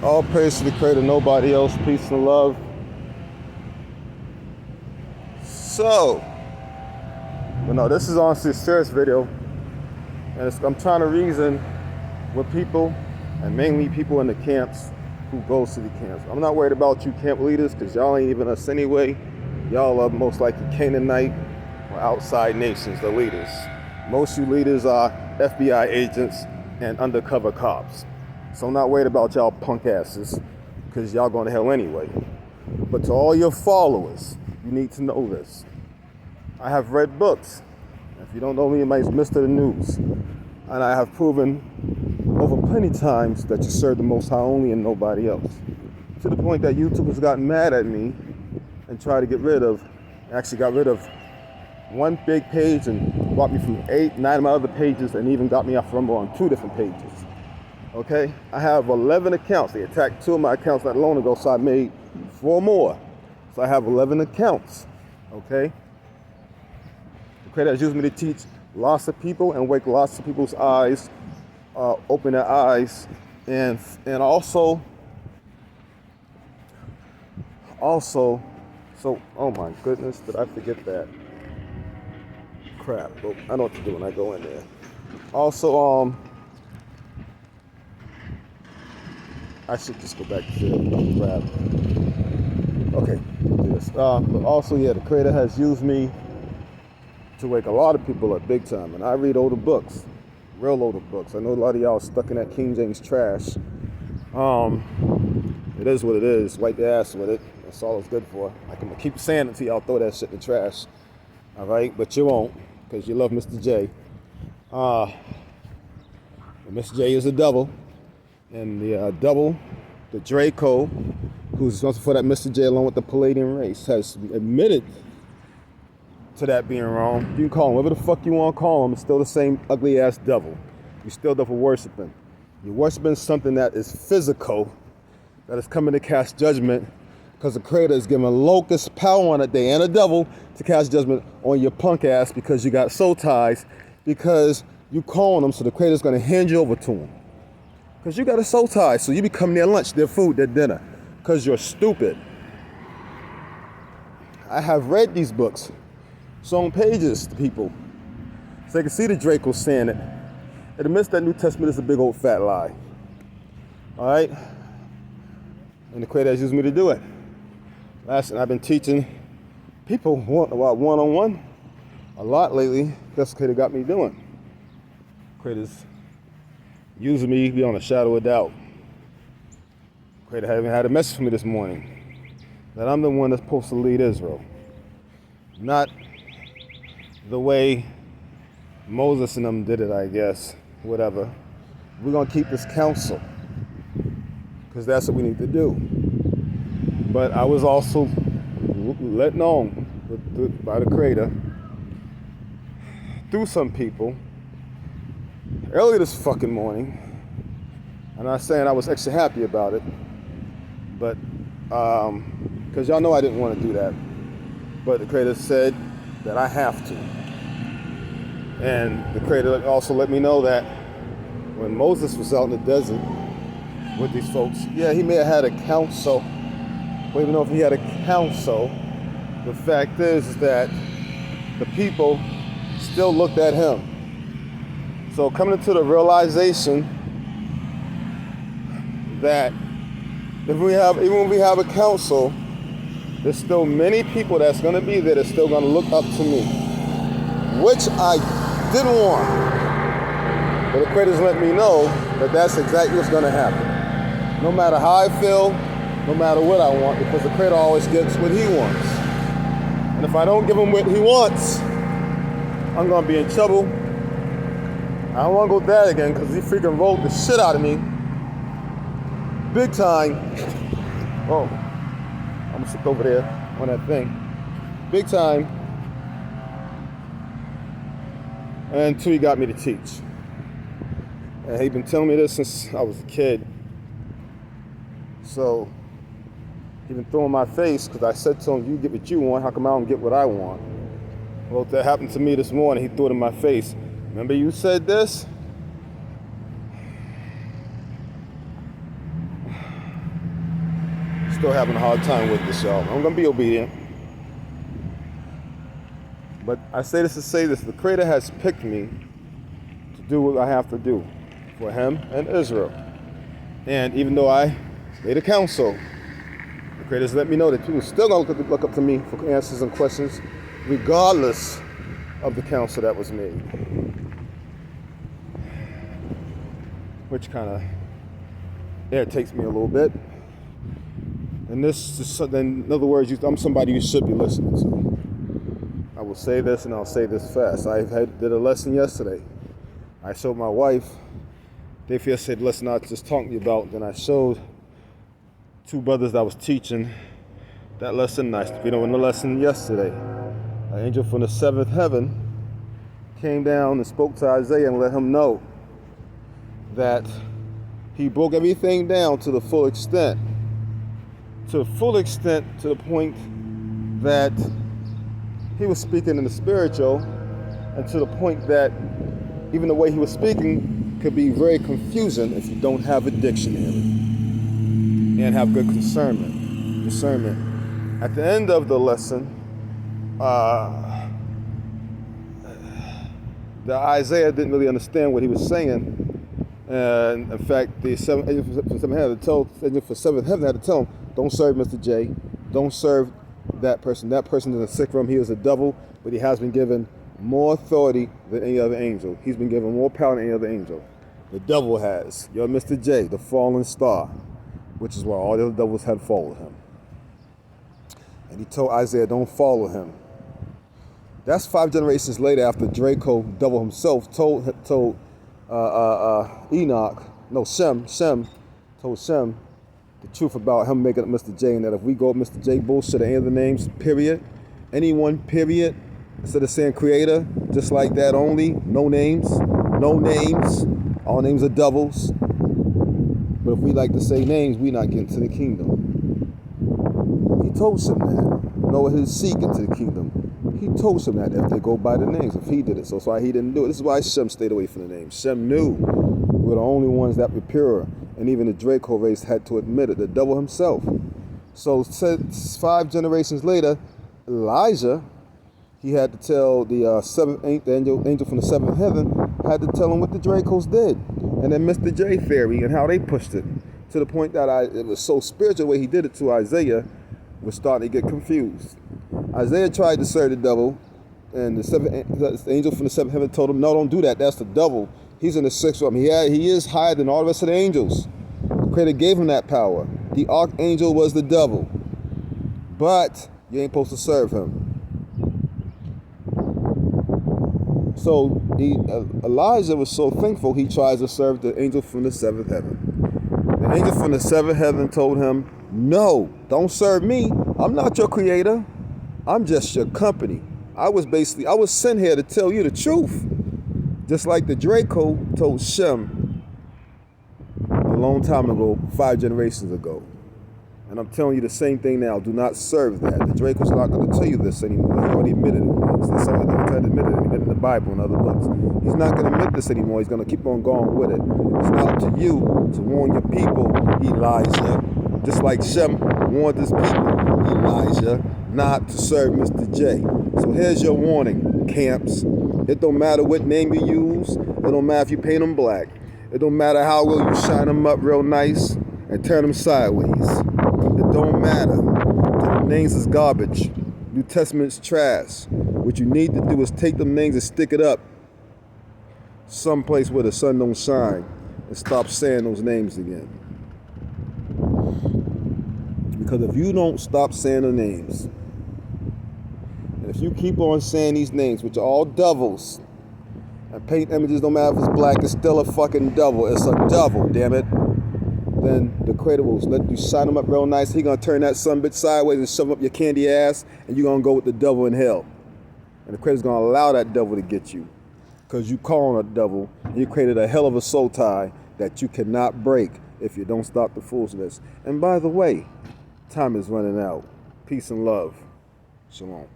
All praise to the Creator, nobody else. Peace and love. So, but no, this is honestly a serious video, and I'm trying to reason with people, and mainly people in the camps who goes to the camps. I'm not worried about you camp leaders, because y'all ain't even us anyway. Y'all are most likely Canaanite or outside nations, the leaders. Most of you leaders are FBI agents and undercover cops. So I'm not worried about y'all punk asses, because y'all going to hell anyway. But to all your followers, you need to know this. I have read books. If you don't know me, you might miss the news. And I have proven over plenty times that you serve the Most High only and nobody else. To the point that YouTubers got mad at me and tried to get rid of, actually got rid of one big page and brought me from 8, 9 of my other pages, and even got me off Rumble on 2 different pages. Okay? I have 11 accounts. They attacked 2 of my accounts not long ago, so I made 4 more. So I have 11 accounts. Okay? The Creator has used me to teach lots of people and wake lots of people's eyes, open their eyes, and also, so, oh my goodness, did I forget that? Crap, but I know what to do when I go in there. Also, I should just go back to the crap. Okay, do this. But also, yeah, the Creator has used me to wake a lot of people up big time. And I read older books, real older books. I know a lot of y'all are stuck in that King James trash. It is what it is. Wipe your ass with it. That's all it's good for. I can keep saying it till y'all throw that shit in the trash. All right, but you won't, because you love Mr. J. Mr. J is a double. And the double, the Draco, who's responsible for that Mr. J along with the Palladian race, has admitted to that being wrong. You can call him whatever the fuck you want to call him. It's still the same ugly ass devil. You're still devil worshiping. You're worshiping something that is physical, that is coming to cast judgment, because the Creator is giving locust power on that day and a devil to cast judgment on your punk ass because you got soul ties, because you calling them, so the Creator's going to hand you over to him. Because you got a soul tie, so you become their lunch, their food, their dinner, because you're stupid. I have read these books, shown pages to people, so they can see the Draco saying it. It admits that New Testament is a big old fat lie. All right? And the Creator has used me to do it. Last, I've been teaching people one-on-one a lot lately. That's what the Creator got me doing. Creator's using me beyond a shadow of doubt. Creator having had a message for me this morning that I'm the one that's supposed to lead Israel. Not the way Moses and them did it, I guess. Whatever. We're going to keep this counsel, because that's what we need to do. But I was also let known by the Creator through some people early this fucking morning. I'm not saying I was extra happy about it, but because y'all know I didn't want to do that. But the Creator said that I have to. And the Creator also let me know that when Moses was out in the desert with these folks, yeah, he may have had a council, but even though if he had a council, the fact is that the people still looked at him. So coming to the realization that even when we have a council, there's still many people that's going to be there that's still going to look up to me, which I didn't want. But the Creator's let me know that that's exactly what's going to happen. No matter how I feel, no matter what I want, because the Creator always gets what He wants. And if I don't give Him what He wants, I'm going to be in trouble. I don't want to go there again, because He freaking rolled the shit out of me. Big time. Oh, I'm going to sit over there on that thing. Big time. And 2, He got me to teach. And He's been telling me this since I was a kid. So, He's been throwing my face, because I said to Him, you get what you want, how come I don't get what I want? Well, that happened to me this morning. He threw it in my face. Remember you said this? still having a hard time with this, y'all. I'm going to be obedient. But I say this to say this. The Creator has picked me to do what I have to do for Him and Israel. And even though I made a counsel, the Creator's let me know that people still going to look up to me for answers and questions, regardless of the counsel that was made. Which kind of irritates me a little bit. And this is, in other words, I'm somebody you should be listening to. I will say this and I'll say this fast. Did a lesson yesterday. I showed my wife. They first said, listen, I just talked to you about. Then I showed two brothers that I was teaching that lesson. In the lesson yesterday, an angel from the seventh heaven came down and spoke to Isaiah and let him know that he broke everything down to the full extent. To the point that he was speaking in the spiritual, and to the point that even the way he was speaking could be very confusing if you don't have a dictionary and have good discernment. At the end of the lesson, the Isaiah didn't really understand what he was saying. And in fact, the angel for seventh heaven had to tell him, don't serve Mr. J. Don't serve that person. That person is a sick from. He is a devil, but he has been given more authority than any other angel. He's been given more power than any other angel. The devil has. You're Mr. J, the fallen star, which is why all the other devils had followed him. And he told Isaiah, don't follow him. That's 5 generations later after Draco, devil himself, told Shem told Shem the truth about him making up Mr. J, and that if we go up Mr. J bullshit or any of the names, period, anyone, period, instead of saying creator, just like that only, no names, all names are devils. But if we like to say names, we not getting to the kingdom. He told Shem that. Nor his seed get to the kingdom. He told Shem that if they go by the names, if he did it. So that's why he didn't do it. This is why Shem stayed away from the names. Shem knew we were the only ones that were pure. And even the Draco race had to admit it, the devil himself. So 5 generations later, Elijah, he had to tell the angel from the seventh heaven, had to tell him what the Dracos did. And then Mr. J theory and how they pushed it. To the point that it was so spiritual the way he did it to Isaiah, was starting to get confused. Isaiah tried to serve the devil, and the angel from the seventh heaven told him, no, don't do that. That's the devil. He's in the sixth realm. He is higher than all the rest of the angels. The Creator gave him that power. The archangel was the devil. But you ain't supposed to serve him. So Elijah was so thankful, he tries to serve the angel from the seventh heaven. The angel from the seventh heaven told him, no, don't serve me. I'm not your creator. I'm just your company. I was sent here to tell you the truth. Just like the Draco told Shem a long time ago, 5 generations ago. And I'm telling you the same thing now. Do not serve that. The Draco's not going to tell you this anymore. He already admitted it once. That's all he tried to admit it. He admitted it in the Bible and other books. He's not going to admit this anymore. He's going to keep on going with it. It's not up to you to warn your people, Elijah. Just like Shem warned his people, Elijah, not to serve Mr. J. So here's your warning, camps. It don't matter what name you use. It don't matter if you paint them black. It don't matter how well you shine them up real nice and turn them sideways. It don't matter. The names is garbage. New Testament's trash. What you need to do is take them names and stick it up someplace where the sun don't shine and stop saying those names again. Because if you don't stop saying the names, and if you keep on saying these names, which are all devils, and paint images, no matter if it's black, it's still a fucking devil. It's a devil, damn it. Then the Creator will let you shine them up real nice. He gonna turn that son bitch sideways and shove up your candy ass, and you gonna go with the devil in hell. And the Creator's gonna allow that devil to get you, because you calling a devil, and you created a hell of a soul tie that you cannot break if you don't stop the foolishness. And by the way, time is running out. Peace and love. Shalom.